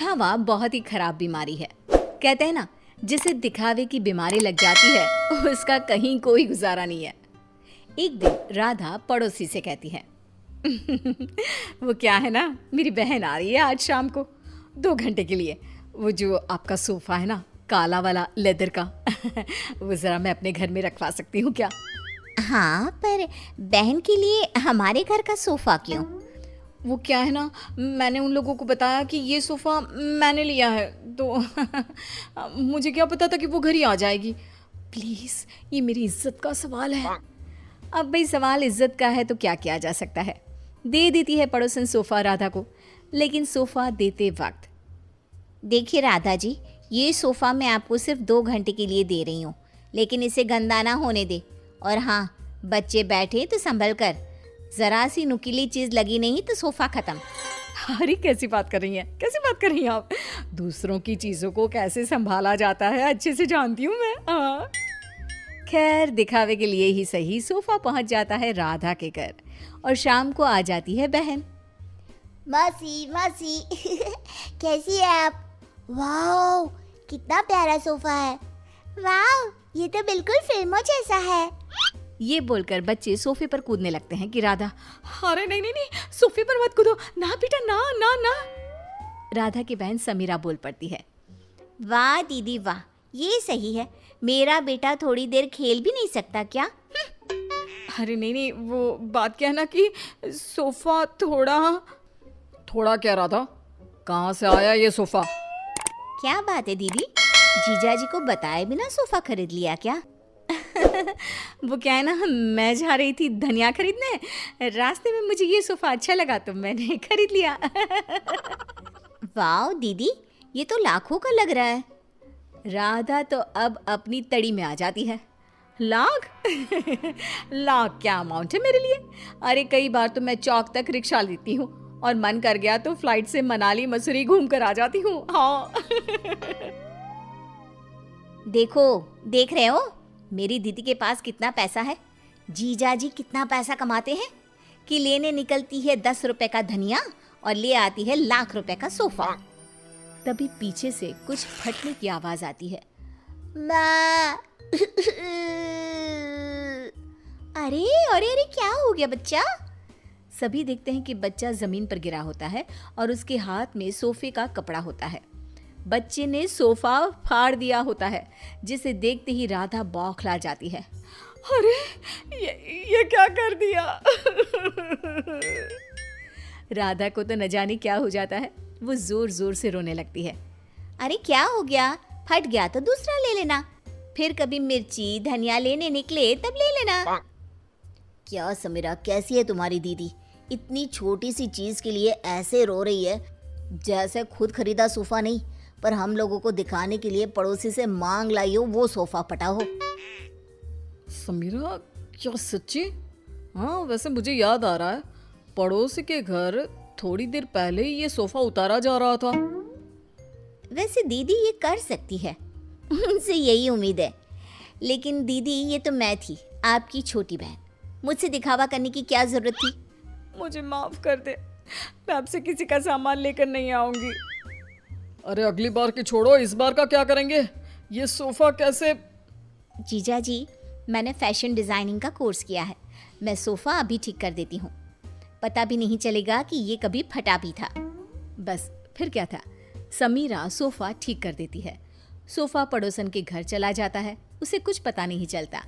दिखावा बहुत ही खराब बीमारी है। कहते हैं ना, जिसे दिखावे की बीमारी लग जाती है उसका कहीं कोई गुजारा नहीं है। एक दिन राधा पड़ोसी से कहती है वो क्या है ना, मेरी बहन आ रही है आज शाम को 2 घंटे के लिए। वो जो आपका सोफा है ना, काला वाला लेदर का वो ज़रा मैं अपने घर में रखवा सकती हूँ क्या? हाँ, पर बहन के लिए हमारे घर का सोफा क्यों? वो क्या है ना, मैंने उन लोगों को बताया कि ये सोफ़ा मैंने लिया है, तो मुझे क्या पता था कि वो घर ही आ जाएगी। प्लीज़, ये मेरी इज्जत का सवाल है। अब भाई सवाल इज्जत का है तो क्या किया जा सकता है। दे देती है पड़ोसन सोफ़ा राधा को, लेकिन सोफ़ा देते वक्त, देखिए राधा जी, ये सोफ़ा मैं आपको सिर्फ 2 घंटे के लिए दे रही हूँ, लेकिन इसे गंदा ना होने दे। और हाँ, बच्चे बैठे तो संभल कर, ज़रा सी नुकीली चीज़ लगी नहीं तो सोफ़ा ख़त्म। अरे कैसी बात कर रही हैं, कैसी बात कर रही हैं आप? दूसरों की चीज़ों को कैसे संभाला जाता है अच्छे से जानती हूँ मैं। हाँ, खैर दिखावे के लिए ही सही सोफ़ा पहुँच जाता है राधा के घर और शाम को आ जाती है बहन। मासी मासी कैसी है आप? वाओ, कितना प्यारा सोफा है। वाओ, ये तो बिल्कुल फिल्मों जैसा है। ये बोलकर बच्चे सोफे पर कूदने लगते हैं कि राधा, अरे नहीं नहीं नहीं, सोफे पर मत कूदो ना बेटा, ना ना ना। राधा की बहन समीरा बोल पड़ती है, वाह दीदी वाह, ये सही है। मेरा बेटा थोड़ी देर खेल भी नहीं सकता क्या? अरे नहीं नहीं, वो बात क्या है ना कि सोफा थोड़ा क्या राधा, कहाँ से आया ये सोफा? क्या बात है दीदी, जीजा जी को बताए बिना सोफा खरीद लिया क्या? वो क्या है ना, मैं जा रही थी धनिया खरीदने, रास्ते में मुझे ये सोफा अच्छा लगा तो मैंने खरीद लिया। वाह दीदी, ये तो लाखों का लग रहा है। राधा तो अब अपनी तड़ी में आ जाती है। लाख? लाख क्या अमाउंट है मेरे लिए? अरे कई बार तो मैं चौक तक रिक्शा लेती हूँ और मन कर गया तो फ्लाइट से मनाली मसूरी घूम कर आ जाती हूँ। हाँ। देखो, देख रहे हो मेरी दीदी के पास कितना पैसा है? जीजा जी कितना पैसा कमाते हैं कि लेने निकलती है 10 रुपए का धनिया और ले आती है लाख रुपए का सोफा। तभी पीछे से कुछ फटने की आवाज आती है। माँ। अरे अरे अरे, क्या हो गया बच्चा? सभी देखते हैं कि बच्चा जमीन पर गिरा होता है और उसके हाथ में सोफे का कपड़ा होता है। बच्चे ने सोफा फाड़ दिया होता है, जिसे देखते ही राधा बौखला जाती है। अरे ये क्या कर दिया? राधा को तो न जाने क्या हो जाता है, वो जोर जोर से रोने लगती है। अरे क्या हो गया? फट गया तो दूसरा ले लेना, फिर कभी मिर्ची धनिया लेने निकले तब ले लेना। क्या समीरा, कैसी है तुम्हारी दीदी? इतनी छोटी सी चीज के लिए ऐसे रो रही है जैसे खुद खरीदा सोफा नहीं, पर हम लोगों को दिखाने के लिए पड़ोसी से मांग लाई हो वो सोफा पटा हो। समीरा, क्या सच्ची? हाँ, वैसे मुझे याद आ रहा है, पड़ोसी के घर थोड़ी देर पहले ही ये सोफा उतारा जा रहा था। वैसे दीदी ये कर सकती है, उनसे यही उम्मीद है। लेकिन दीदी, ये तो मैं थी, आपकी छोटी बहन, मुझसे दिखावा करने की क्या जरूरत थी? मुझे माफ कर दे, मैं आपसे किसी का सामान लेकर नहीं आऊंगी। अरे अगली बार की छोड़ो, इस बार का क्या करेंगे? ये सोफा कैसे? जीजा जी, मैंने फैशन डिजाइनिंग का कोर्स किया है, मैं सोफा अभी ठीक कर देती हूँ, पता भी नहीं चलेगा कि ये कभी फटा भी था। बस फिर क्या था, समीरा सोफा ठीक कर देती है। सोफा पड़ोसन के घर चला जाता है, उसे कुछ पता नहीं चलता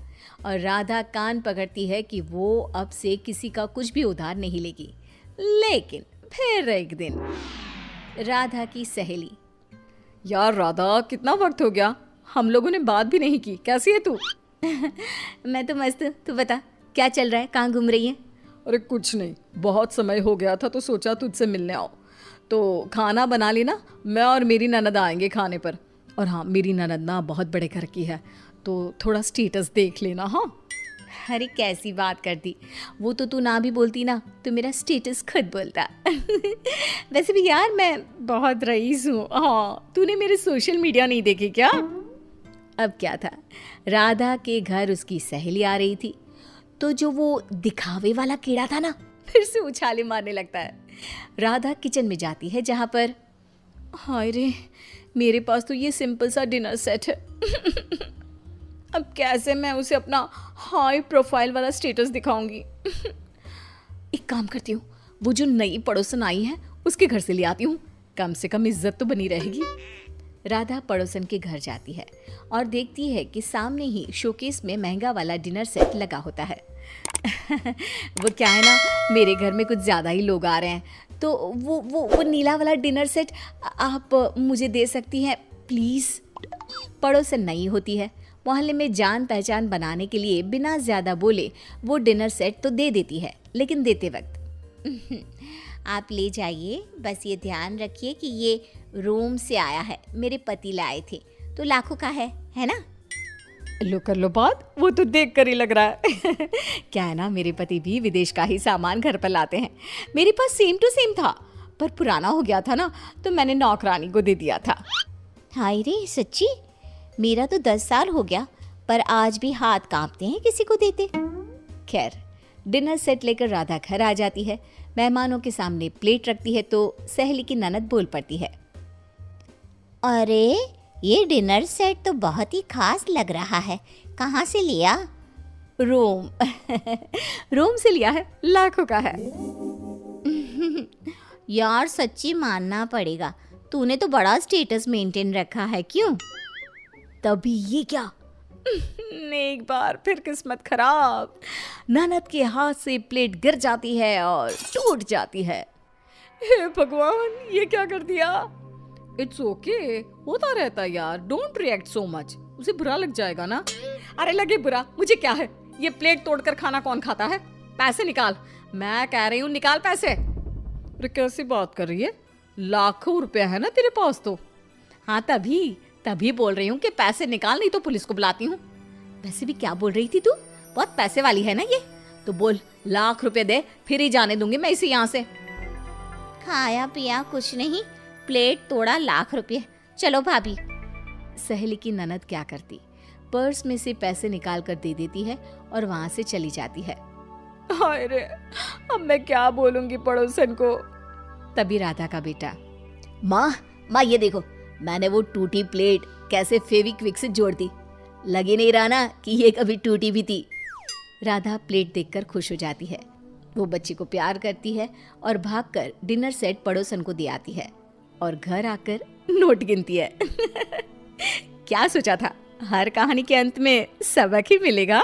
और राधा कान पकड़ती है कि वो अब से किसी का कुछ भी उधार नहीं लेगी। लेकिन फिर एक दिन राधा की सहेली, यार राधा, कितना वक्त हो गया, हम लोगों ने बात भी नहीं की, कैसी है तू? मैं तो मस्त हूँ, तू बता क्या चल रहा है, कहाँ घूम रही है? अरे कुछ नहीं, बहुत समय हो गया था तो सोचा तुझसे मिलने आओ, तो खाना बना लेना, मैं और मेरी ननद आएंगे खाने पर। और हाँ, मेरी ननद ना बहुत बड़े घर की है, तो थोड़ा स्टेटस देख लेना। हाँ। अरे कैसी बात कर दी, वो तो तू ना भी बोलती ना तो मेरा स्टेटस खुद बोलता। वैसे भी यार मैं बहुत रईस हूँ। हाँ, तूने मेरे सोशल मीडिया नहीं देखे क्या? अब क्या था, राधा के घर उसकी सहेली आ रही थी, तो जो वो दिखावे वाला कीड़ा था ना, फिर से उछाले मारने लगता है। राधा किचन में जाती है जहाँ पर हाय रे, मेरे पास तो ये सिंपल सा डिनर सेट है। अब कैसे मैं उसे अपना हाई प्रोफाइल वाला स्टेटस दिखाऊंगी। एक काम करती हूँ, वो जो नई पड़ोसन आई है उसके घर से ले आती हूँ, कम से कम इज्जत तो बनी रहेगी। राधा पड़ोसन के घर जाती है और देखती है कि सामने ही शोकेस में महंगा वाला डिनर सेट लगा होता है। वो क्या है ना, मेरे घर में कुछ ज़्यादा ही लोग आ रहे हैं, तो वो नीला वाला डिनर सेट आप मुझे दे सकती हैं प्लीज़। पड़ोसन नई होती है, मोहल्ले में जान पहचान बनाने के लिए बिना ज़्यादा बोले वो डिनर सेट तो दे देती है, लेकिन देते वक्त आप ले जाइए, बस ये ध्यान रखिए कि ये रोम से आया है, मेरे पति लाए थे, तो लाखों का है ना। लो कर लो बात, वो तो देख कर ही लग रहा है। क्या है ना, मेरे पति भी विदेश का ही सामान घर पर लाते हैं। मेरे पास सेम टू सेम था, पर पुराना हो गया था ना, तो मैंने नौकरानी को दे दिया था। हाय रे, सच्ची? मेरा तो 10 साल हो गया, पर आज भी हाथ कांपते हैं किसी को देते। खैर, डिनर सेट लेकर राधा घर आ जाती है। मेहमानों के सामने प्लेट रखती है तो सहेली की ननद बोल पड़ती है, अरे ये डिनर सेट तो बहुत ही खास लग रहा है, कहाँ से लिया? रोम। रोम से लिया है, लाखों का है। यार सच्ची मानना पड़ेगा, तूने तो बड़ा स्टेटस मेंटेन रखा है, क्यों? तभी ये क्या, एक बार फिर किस्मत खराब, ननद के हाथ से प्लेट गिर जाती है और टूट जाती है। हे भगवान, ये क्या कर दिया। इट्स ओके, होता रहता है यार, डोंट रिएक्ट सो मच, उसे बुरा लग जाएगा ना। अरे लगे बुरा, मुझे क्या है, ये प्लेट तोड़कर खाना कौन खाता है। पैसे निकाल, मैं कह रही हूँ निकाल पैसे। अरे कैसी बात कर रही है, लाखों रुपया है ना तेरे पास तो। हाँ तभी बोल रही हूँ कि पैसे निकाल, नहीं तो पुलिस को बुलाती हूँ। वैसे भी क्या बोल रही थी तू, बहुत पैसे वाली है ना ये, तो बोल लाख रुपए दे, फिर ही जाने दूंगी मैं इसे यहाँ से। खाया पिया कुछ नहीं, प्लेट तोड़ा लाख रुपए, चलो भाभी। सहेली की ननद क्या करती, पर्स में से पैसे निकाल कर दे देती है और वहां से चली जाती है। हाय रे, अब मैं क्या बोलूंगी पड़ोसन को। तभी राधा का बेटा, माँ ये देखो, मैंने वो टूटी प्लेट कैसे फेविक्विक से जोड़ दी, लगी नहीं रहा ना कि ये कभी टूटी भी थी। राधा प्लेट देखकर खुश हो जाती है, वो बच्ची को प्यार करती है और भागकर डिनर सेट पड़ोसन को दे आती है और घर आकर नोट गिनती है। क्या सोचा था, हर कहानी के अंत में सबक ही मिलेगा।